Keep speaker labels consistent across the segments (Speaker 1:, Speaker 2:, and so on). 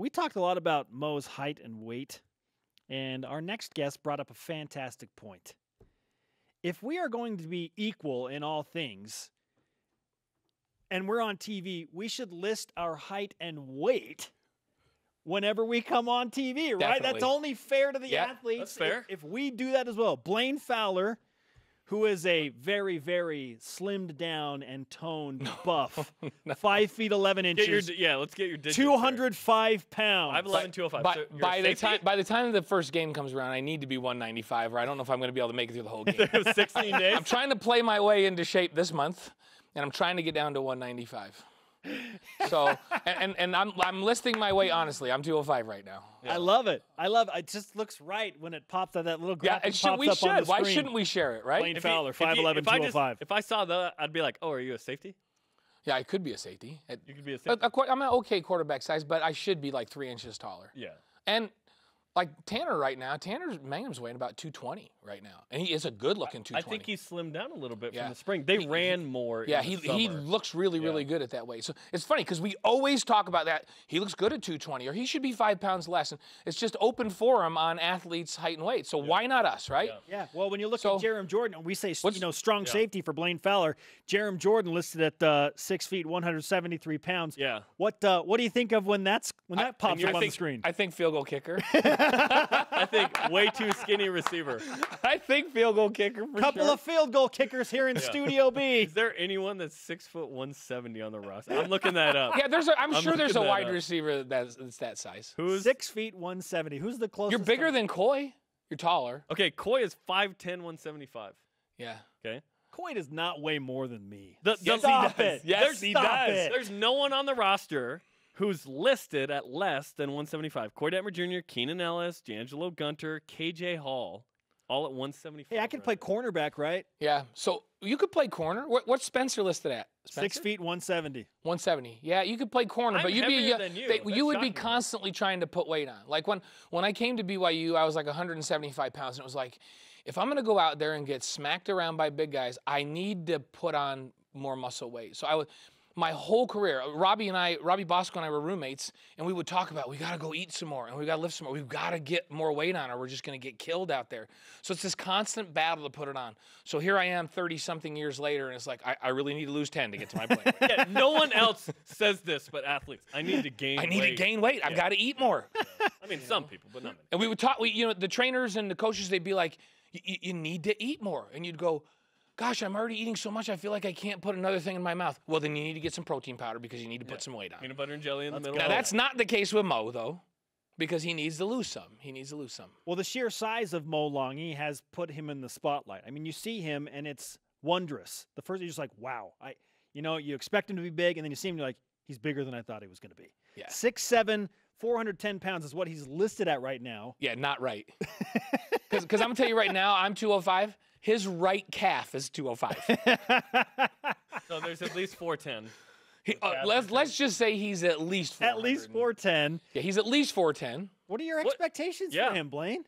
Speaker 1: we talked a lot about Mo's height and weight, and our next guest brought up a fantastic point. If we are going to be equal in all things, and we're on TV, we should list our height and weight whenever we come on TV, right?
Speaker 2: Definitely.
Speaker 1: That's only fair to the athletes.
Speaker 3: That's fair.
Speaker 1: If we do that as well. Blaine Fowler, who is a very, very slimmed down and toned buff, 5 feet 11 inches.
Speaker 3: Let's get your digits.
Speaker 1: 205 pounds.
Speaker 3: I have 11,205.
Speaker 2: By,
Speaker 3: So you're
Speaker 2: by
Speaker 3: a
Speaker 2: the
Speaker 3: safety?
Speaker 2: time the time the first game comes around, I need to be 195, or I don't know if I'm going to be able to make it through the whole game.
Speaker 3: 16 days.
Speaker 2: I'm trying to play my way into shape this month, and I'm trying to get down to 195. So, and I'm listing my weight honestly. I'm 205 right now.
Speaker 1: I love it. I love it. It just looks right when it pops up. That little graphic pops up on the screen.
Speaker 2: Why shouldn't we share it, right?
Speaker 1: Blaine Fowler, 5'11", 205.
Speaker 3: If I saw that, I'd be like, oh, are you a safety?
Speaker 2: Yeah, I could be a safety.
Speaker 3: You could be a safety.
Speaker 2: I'm an okay quarterback size, but I should be like 3 inches taller.
Speaker 3: Yeah.
Speaker 2: And like Tanner right now, Mangum's weighing about 220 right now, and he is a good-looking 220.
Speaker 3: I think he slimmed down a little bit
Speaker 2: Yeah.
Speaker 3: from the spring. They ran more.
Speaker 2: Yeah,
Speaker 3: in the
Speaker 2: he
Speaker 3: summer.
Speaker 2: looks really good at that weight. So it's funny because we always talk about that. He looks good at 220, or he should be 5 pounds less. And it's just open forum on athletes' height and weight. So why not us, right?
Speaker 1: Yeah. Well, when you look at Jerem Jordan, we say strong
Speaker 3: Yeah.
Speaker 1: safety for Blaine Fowler. Jerem Jordan listed at 6 feet 173 pounds.
Speaker 3: Yeah.
Speaker 1: What do you think of when that pops up on the screen?
Speaker 2: I think field goal kicker.
Speaker 3: I think way too skinny receiver.
Speaker 2: I think field goal kicker for
Speaker 1: Couple
Speaker 2: sure.
Speaker 1: of field goal kickers here in Studio B.
Speaker 3: Is there anyone that's 6 foot 170 on the roster? I'm looking that up.
Speaker 2: Yeah, I'm sure there's a
Speaker 3: looking that
Speaker 2: wide
Speaker 3: up.
Speaker 2: receiver that's that size.
Speaker 3: Who's
Speaker 1: 6 feet 170. Who's the closest?
Speaker 2: You're bigger than Coy. You're taller.
Speaker 3: Okay, Coy is 5'10", 175.
Speaker 2: Yeah.
Speaker 3: Okay.
Speaker 1: Coy does not weigh more than me.
Speaker 3: Stop
Speaker 1: it.
Speaker 3: Yes,
Speaker 1: he does.
Speaker 3: There's no one on the roster who's listed at less than 175. Coy Detmer Jr., Keenan Ellis, D'Angelo Gunter, KJ Hall, all at 175.
Speaker 1: Hey, I can play cornerback, right?
Speaker 2: Yeah. So you could play corner. What's Spencer listed at? Spencer?
Speaker 1: 6 feet 170.
Speaker 2: 170. Yeah, you could play corner,
Speaker 3: I'm
Speaker 2: but you'd be
Speaker 3: heavier than you. That's
Speaker 2: you would be
Speaker 3: shocking.
Speaker 2: constantly trying to put weight on. Like when I came to BYU, I was like 175 pounds, and it was like, if I'm going to go out there and get smacked around by big guys, I need to put on more muscle weight. So my whole career, Robbie Bosco and I were roommates, and we would talk about, we got to go eat some more, and we got to lift some more. We've got to get more weight on, or we're just going to get killed out there. So it's this constant battle to put it on. So here I am 30-something years later, and it's like, I really need to lose 10 to get to my plane.
Speaker 3: Yeah, no one else says this but athletes. I need to gain weight.
Speaker 2: I need to gain weight. I've got to eat more.
Speaker 3: I mean, some people, but not many.
Speaker 2: And we would talk, the trainers and the coaches, they'd be like, you need to eat more. And you'd go, gosh, I'm already eating so much, I feel like I can't put another thing in my mouth. Well, then you need to get some protein powder because you need to put some weight on.
Speaker 3: Peanut butter and jelly in the middle.
Speaker 2: Now, that's not the case with Mo, though, because he needs to lose some.
Speaker 1: Well, the sheer size of Mo Langi has put him in the spotlight. I mean, you see him, and it's wondrous. The first, you're just like, wow. You expect him to be big, and then you see him, you're like, he's bigger than I thought he was going to be.
Speaker 2: Yeah.
Speaker 1: 6'7", 410 pounds is what he's listed at right now.
Speaker 2: Yeah, not right. Because I'm going to tell you right now, I'm 205. His right calf is 205.
Speaker 3: So there's at least 410.
Speaker 2: Let's just say he's at least 400.
Speaker 1: At least 410.
Speaker 2: Yeah, he's at least 410.
Speaker 1: What are your expectations for him, Blaine?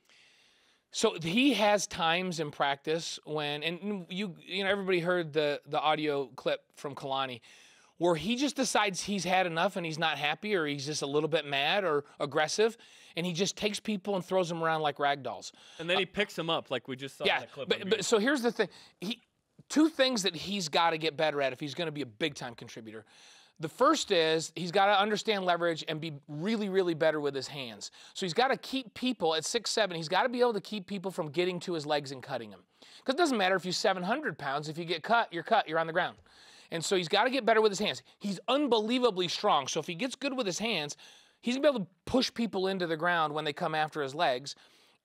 Speaker 2: So he has times in practice when, and everybody heard the audio clip from Kalani, where he just decides he's had enough and he's not happy, or he's just a little bit mad or aggressive, and he just takes people and throws them around like rag dolls.
Speaker 3: And then he picks them up like we just saw in that clip.
Speaker 2: But so here's the thing. Two things that he's got to get better at if he's going to be a big-time contributor. The first is he's got to understand leverage and be really, really better with his hands. So he's got to keep people at 6'7", he's got to be able to keep people from getting to his legs and cutting them. Because it doesn't matter if you're 700 pounds. If you get cut, you're on the ground. And so he's got to get better with his hands. He's unbelievably strong. So if he gets good with his hands, he's going to be able to push people into the ground when they come after his legs,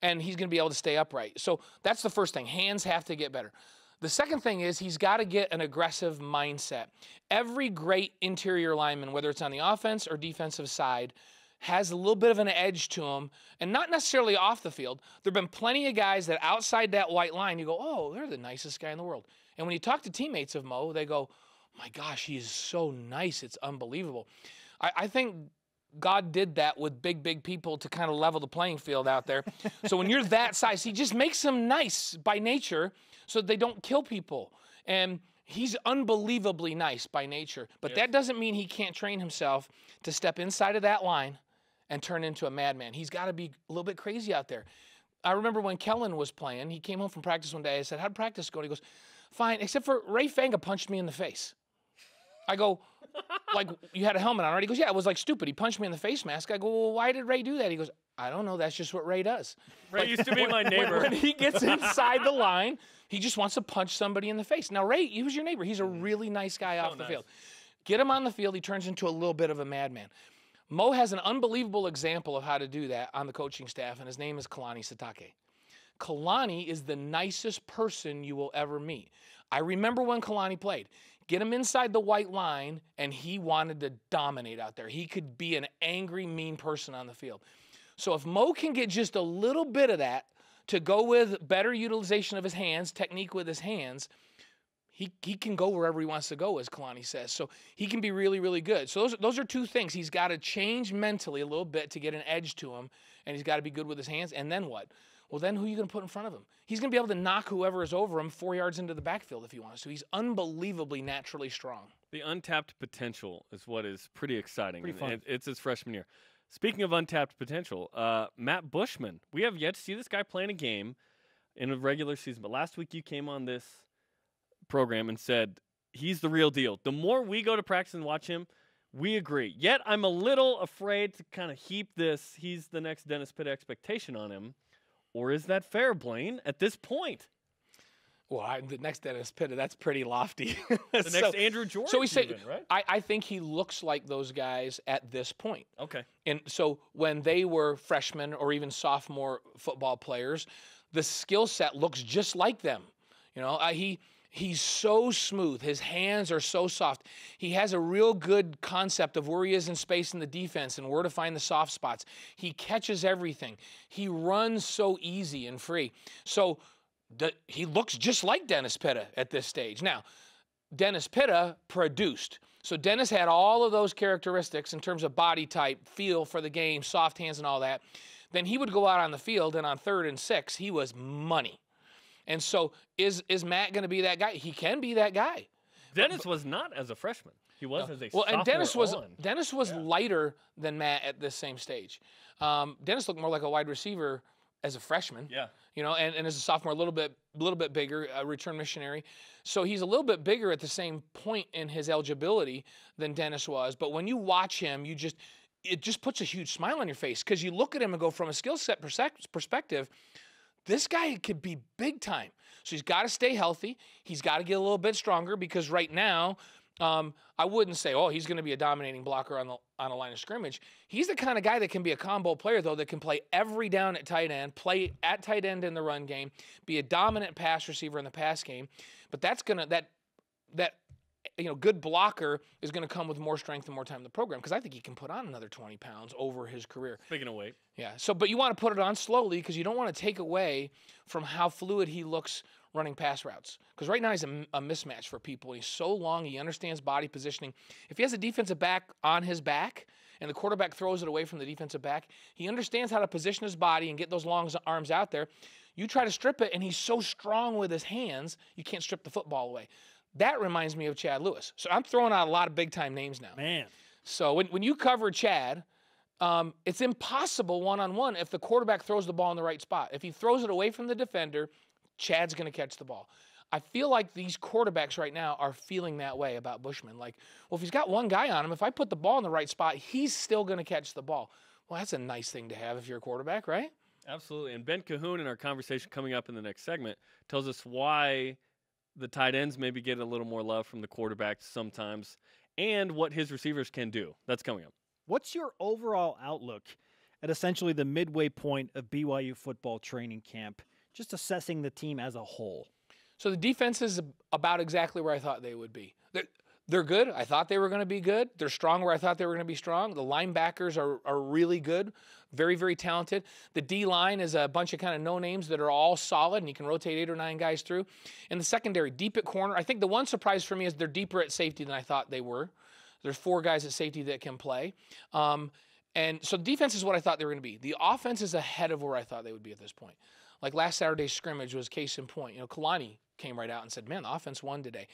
Speaker 2: and he's going to be able to stay upright. So that's the first thing. Hands have to get better. The second thing is he's got to get an aggressive mindset. Every great interior lineman, whether it's on the offense or defensive side, has a little bit of an edge to him, and not necessarily off the field. There have been plenty of guys that outside that white line, you go, oh, they're the nicest guy in the world. And when you talk to teammates of Mo, they go, my gosh, he is so nice. It's unbelievable. I think God did that with big people to kind of level the playing field out there. So when you're that size, he just makes them nice by nature so that they don't kill people. And he's unbelievably nice by nature. But that doesn't mean he can't train himself to step inside of that line and turn into a madman. He's got to be a little bit crazy out there. I remember when Kellen was playing, he came home from practice one day. I said, how'd practice go? And he goes, fine, except for Ray Fanga punched me in the face. I go, like, you had a helmet on, right? He goes, yeah, it was like stupid. He punched me in the face mask. I go, well, why did Ray do that? He goes, I don't know. That's just what Ray does.
Speaker 3: Ray used to be my neighbor.
Speaker 2: When he gets inside the line, he just wants to punch somebody in the face. Now, Ray, he was your neighbor. He's a really nice guy off the field. Get him on the field, he turns into a little bit of a madman. Mo has an unbelievable example of how to do that on the coaching staff, and his name is Kalani Sitake. Kalani is the nicest person you will ever meet. I remember when Kalani played. Get him inside the white line, and he wanted to dominate out there. He could be an angry, mean person on the field. So if Mo can get just a little bit of that to go with better utilization of his hands, technique with his hands, he can go wherever he wants to go, as Kalani says. So he can be really, really good. So those are two things. He's got to change mentally a little bit to get an edge to him, and he's got to be good with his hands. And then what? Well, then who are you going to put in front of him? He's going to be able to knock whoever is over him 4 yards into the backfield if he wants to. He's unbelievably naturally strong.
Speaker 3: The untapped potential is what is pretty exciting.
Speaker 1: Pretty fun.
Speaker 3: It's his freshman year. Speaking of untapped potential, Matt Bushman. We have yet to see this guy playing a game in a regular season. But last week you came on this program and said he's the real deal. The more we go to practice and watch him, we agree. Yet I'm a little afraid to kind of heap this he's the next Dennis Pitta expectation on him. Or is that fair, Blaine, at this point?
Speaker 2: Well, the next Dennis Pitta, that's pretty lofty.
Speaker 3: The next Andrew George,
Speaker 2: so we say,
Speaker 3: even, right?
Speaker 2: I think he looks like those guys at this point.
Speaker 3: Okay.
Speaker 2: And so when they were freshmen or even sophomore football players, the skill set looks just like them. You know, he's so smooth. His hands are so soft. He has a real good concept of where he is in space in the defense and where to find the soft spots. He catches everything. He runs so easy and free. So he looks just like Dennis Pitta at this stage. Now, Dennis Pitta produced. So Dennis had all of those characteristics in terms of body type, feel for the game, soft hands and all that. Then he would go out on the field, and on 3rd and 6, he was money. And so is Matt going to be that guy? He can be that guy.
Speaker 3: Dennis was not as a freshman. He was as a sophomore.
Speaker 2: And Dennis was lighter than Matt at this same stage. Dennis looked more like a wide receiver as a freshman.
Speaker 3: Yeah.
Speaker 2: You know, and as a sophomore, a little bit bigger, a return missionary. So he's a little bit bigger at the same point in his eligibility than Dennis was. But when you watch him, it just puts a huge smile on your face because you look at him and go, from a skill set perspective, this guy could be big time. So he's got to stay healthy. He's got to get a little bit stronger because right now, I wouldn't say, oh, he's going to be a dominating blocker on a line of scrimmage. He's the kind of guy that can be a combo player, though, that can play every down at tight end, play at tight end in the run game, be a dominant pass receiver in the pass game. But that's going to that good blocker is going to come with more strength and more time in the program because I think he can put on another 20 pounds over his career.
Speaker 3: Speaking of weight.
Speaker 2: Yeah. So, but you want to put it on slowly because you don't want to take away from how fluid he looks running pass routes. Because right now he's a mismatch for people. He's so long. He understands body positioning. If he has a defensive back on his back and the quarterback throws it away from the defensive back, he understands how to position his body and get those long arms out there. You try to strip it, and he's so strong with his hands, you can't strip the football away. That reminds me of Chad Lewis. So I'm throwing out a lot of big-time names now.
Speaker 1: Man.
Speaker 2: So when you cover Chad, it's impossible one-on-one if the quarterback throws the ball in the right spot. If he throws it away from the defender, Chad's going to catch the ball. I feel like these quarterbacks right now are feeling that way about Bushman. Like, well, if he's got one guy on him, if I put the ball in the right spot, he's still going to catch the ball. Well, that's a nice thing to have if you're a quarterback, right?
Speaker 3: Absolutely. And Ben Cahoon, in our conversation coming up in the next segment, tells us why the tight ends maybe get a little more love from the quarterbacks sometimes and what his receivers can do. That's coming up.
Speaker 1: What's your overall outlook at essentially the midway point of BYU football training camp, just assessing the team as a whole?
Speaker 2: So the defense is about exactly where I thought they would be. They're good. I thought they were going to be good. They're strong where I thought they were going to be strong. The linebackers are really good, very, very talented. The D-line is a bunch of kind of no-names that are all solid, and you can rotate 8 or 9 guys through. And the secondary, deep at corner. I think the one surprise for me is they're deeper at safety than I thought they were. There's 4 guys at safety that can play. And so defense is what I thought they were going to be. The offense is ahead of where I thought they would be at this point. Like last Saturday's scrimmage was case in point. You know, Kalani came right out and said, man, the offense won today.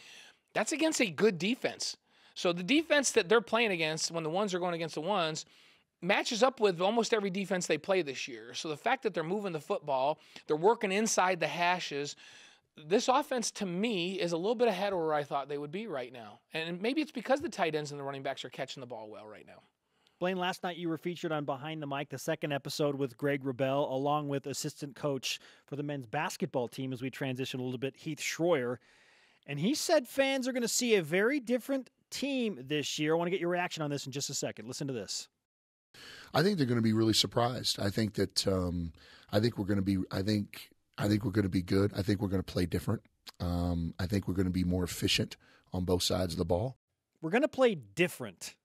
Speaker 2: That's against a good defense. So the defense that they're playing against, when the ones are going against the ones, matches up with almost every defense they play this year. So the fact that they're moving the football, they're working inside the hashes, this offense to me is a little bit ahead of where I thought they would be right now. And maybe it's because the tight ends and the running backs are catching the ball well right now.
Speaker 1: Blaine, last night you were featured on Behind the Mic, the second episode with Greg Wrubell, along with assistant coach for the men's basketball team as we transition a little bit, Heath Schroyer. And he said fans are going to see a very different team this year. I want to get your reaction on this in just a second. Listen to this.
Speaker 4: I think they're going to be really surprised. I think that I think we're going to be good. I think we're going to play different. I think we're going to be more efficient on both sides of the ball.
Speaker 1: We're going to play different.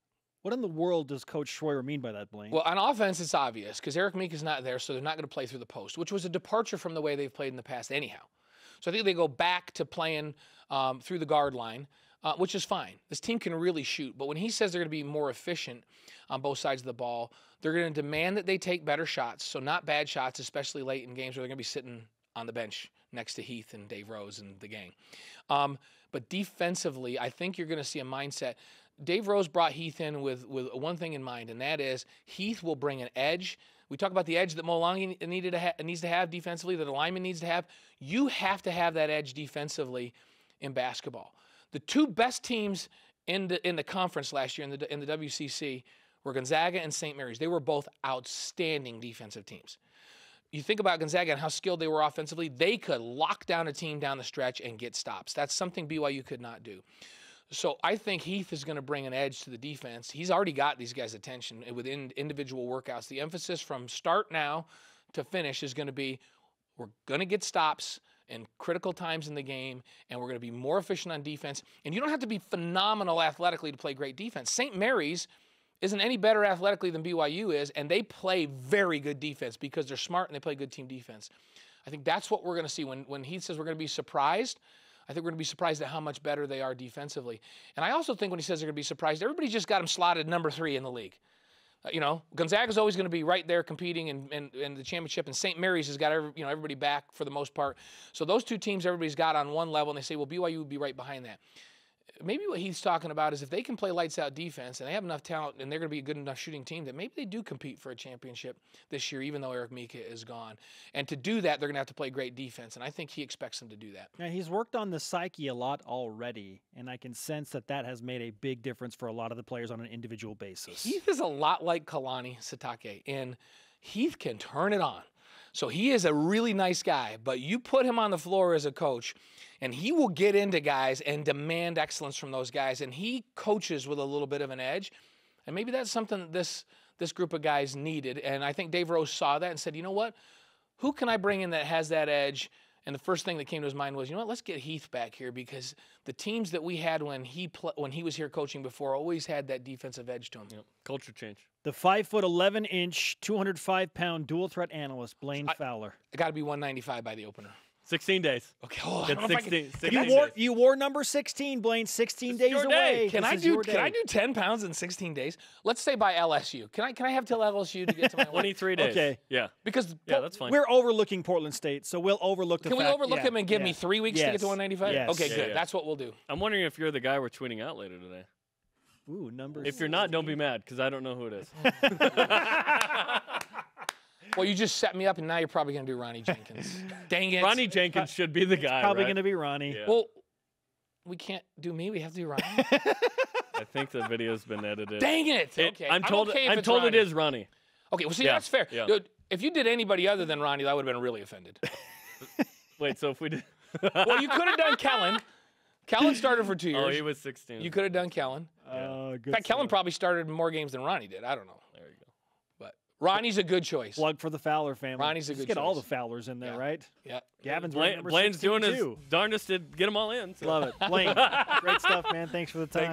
Speaker 1: What in the world does Coach Schroyer mean by that, Blaine?
Speaker 2: Well, on offense, it's obvious because Eric Meek is not there, so they're not going to play through the post, which was a departure from the way they've played in the past anyhow. So I think they go back to playing through the guard line, which is fine. This team can really shoot. But when he says they're going to be more efficient on both sides of the ball, they're going to demand that they take better shots, so not bad shots, especially late in games where they're going to be sitting on the bench next to Heath and Dave Rose and the gang. But defensively, I think you're going to see a mindset. Dave Rose brought Heath in with one thing in mind, and that is Heath will bring an edge. We talk about the edge that Mo Langi needs to have defensively, that a lineman needs to have. You have to have that edge defensively in basketball. The two best teams in the conference last year in the WCC were Gonzaga and St. Mary's. They were both outstanding defensive teams. You think about Gonzaga and how skilled they were offensively, they could lock down a team down the stretch and get stops. That's something BYU could not do. So I think Heath is going to bring an edge to the defense. He's already got these guys' attention within individual workouts. The emphasis from start now to finish is going to be we're going to get stops in critical times in the game, and we're going to be more efficient on defense. And you don't have to be phenomenal athletically to play great defense. St. Mary's isn't any better athletically than BYU is, and they play very good defense because they're smart and they play good team defense. I think that's what we're going to see. When Heath says we're going to be surprised, I think we're going to be surprised at how much better they are defensively. And I also think when he says they're going to be surprised, everybody just got him slotted number 3 in the league. Gonzaga's always going to be right there competing in the championship, and St. Mary's has got everybody back for the most part. So those two teams everybody's got on one level, and they say, well, BYU would be right behind that. Maybe what he's talking about is if they can play lights-out defense and they have enough talent and they're going to be a good enough shooting team that maybe they do compete for a championship this year, even though Eric Mika is gone. And to do that, they're going to have to play great defense, and I think he expects them to do that.
Speaker 1: Yeah, he's worked on the psyche a lot already, and I can sense that has made a big difference for a lot of the players on an individual basis.
Speaker 2: Heath is a lot like Kalani Sitake, and Heath can turn it on. So he is a really nice guy, but you put him on the floor as a coach, and he will get into guys and demand excellence from those guys, and he coaches with a little bit of an edge. And maybe that's something that this group of guys needed, and I think Dave Rose saw that and said, you know what? Who can I bring in that has that edge? And the first thing that came to his mind was, you know what, let's get Heath back here because the teams that we had when he was here coaching before always had that defensive edge to them.
Speaker 3: Yep. Culture change.
Speaker 1: The 5'11", 205-pound dual threat analyst, Blaine Fowler.
Speaker 2: I got to be 195 by the opener.
Speaker 3: 16 days.
Speaker 2: Okay. Oh,
Speaker 3: Get 16
Speaker 1: You wore number 16, Blaine. 16 days away.
Speaker 2: Can I do 10 pounds in 16 days? Let's say by LSU. Can I have till LSU to get to my
Speaker 3: 23 days.
Speaker 1: Okay.
Speaker 3: Yeah.
Speaker 2: Because
Speaker 3: that's fine.
Speaker 1: We're overlooking Portland State, so we'll overlook the
Speaker 2: Can
Speaker 1: fact.
Speaker 2: we overlook him and give me 3 weeks to get to 195?
Speaker 1: Yes.
Speaker 2: Okay, good.
Speaker 3: Yeah.
Speaker 2: That's what we'll do.
Speaker 3: I'm wondering if you're the guy we're tweeting out later today.
Speaker 1: Ooh, number.
Speaker 3: If you're not, don't be mad because I don't know who it is.
Speaker 2: Well, you just set me up, and now you're probably going to do Ronnie Jenkins. Dang it.
Speaker 3: Ronnie Jenkins should be the guy,
Speaker 1: Probably
Speaker 3: right?
Speaker 1: going to be Ronnie.
Speaker 3: Yeah.
Speaker 2: Well, we can't do me. We have to do Ronnie.
Speaker 3: I think the video's been edited.
Speaker 2: Dang it. Okay.
Speaker 3: I'm told
Speaker 2: okay if
Speaker 3: I'm
Speaker 2: it's
Speaker 3: told it
Speaker 2: Ronnie.
Speaker 3: is Ronnie.
Speaker 2: Okay, well, see,
Speaker 3: Yeah.
Speaker 2: that's fair.
Speaker 3: Yeah.
Speaker 2: Dude, if you did anybody other than Ronnie, I would have been really offended.
Speaker 3: Wait, so if we did
Speaker 2: Well, you could have done Kellen. Kellen started for 2 years.
Speaker 3: Oh, he was 16.
Speaker 2: You could have done Kellen.
Speaker 1: Good
Speaker 2: In fact, Kellen
Speaker 1: stuff.
Speaker 2: probably started more games than Ronnie did. I don't know.
Speaker 3: There you go.
Speaker 2: But Ronnie's a good choice.
Speaker 1: Plug for the Fowler family.
Speaker 2: Ronnie's a
Speaker 1: Let's
Speaker 2: good
Speaker 1: get all the
Speaker 2: choice.
Speaker 1: Fowlers in there,
Speaker 2: Yeah.
Speaker 1: right?
Speaker 2: Yeah.
Speaker 1: Gavin's wearing number
Speaker 3: Blaine's
Speaker 1: 16
Speaker 3: doing his
Speaker 1: too.
Speaker 3: darndest to get them all in. So.
Speaker 1: Love it. Blaine, great stuff, man. Thanks for the time.